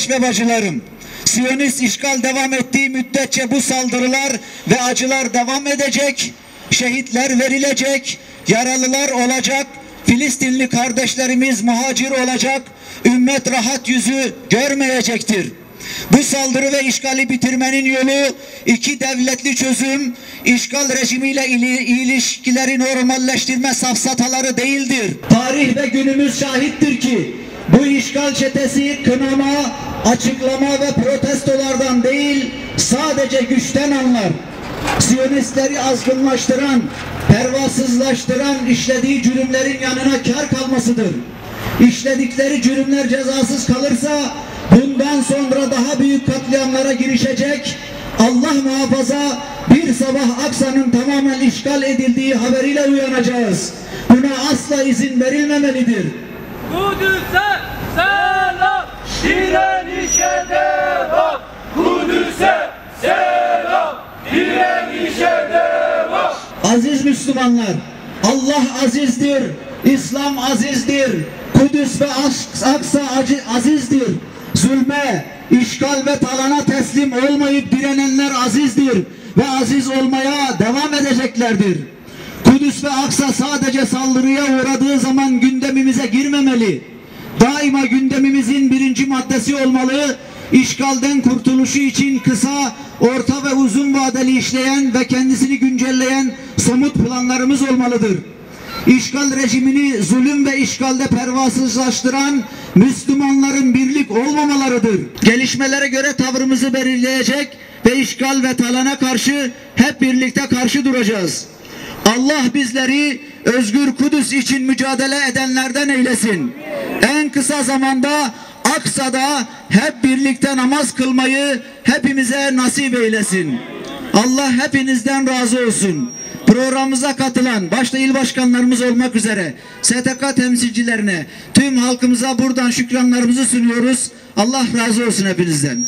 kardeş ve bacılarım, Siyonist işgal devam ettiği müddetçe bu saldırılar ve acılar devam edecek, şehitler verilecek, yaralılar olacak, Filistinli kardeşlerimiz muhacir olacak, ümmet rahat yüzü görmeyecektir. Bu saldırı ve işgali bitirmenin yolu iki devletli çözüm, işgal rejimiyle ilişkileri normalleştirme safsataları değildir. Tarih ve günümüz şahittir ki bu işgal çetesi kınama, açıklama ve protestolardan değil, sadece güçten anlar. Siyonistleri azgınlaştıran, pervasızlaştıran işlediği cürümlerin yanına kar kalmasıdır. İşledikleri cürümler cezasız kalırsa bundan sonra daha büyük katliamlara girişecek, Allah muhafaza bir sabah Aksa'nın tamamen işgal edildiği haberiyle uyanacağız. Buna asla izin verilmemelidir. Kudüs'e selam, direnişe devam. Kudüs'e selam, direnişe devam. Aziz Müslümanlar, Allah azizdir, İslam azizdir, Kudüs ve Aksa azizdir. Zulme, işgal ve talana teslim olmayıp direnenler azizdir ve aziz olmaya devam edeceklerdir. Kudüs ve Aksa sadece saldırıya uğradığı zaman gündemimize girmemeli. Daima gündemimizin birinci maddesi olmalı. İşgalden kurtuluşu için kısa, orta ve uzun vadeli işleyen ve kendisini güncelleyen somut planlarımız olmalıdır. İşgal rejimini zulüm ve işgalde pervasızlaştıran Müslümanların birlik olmamalarıdır. Gelişmelere göre tavrımızı belirleyecek ve işgal ve talana karşı hep birlikte karşı duracağız. Allah bizleri özgür Kudüs için mücadele edenlerden eylesin. En kısa zamanda Aksa'da hep birlikte namaz kılmayı hepimize nasip eylesin. Allah hepinizden razı olsun. Programımıza katılan başta il başkanlarımız olmak üzere STK temsilcilerine, tüm halkımıza buradan şükranlarımızı sunuyoruz. Allah razı olsun hepinizden.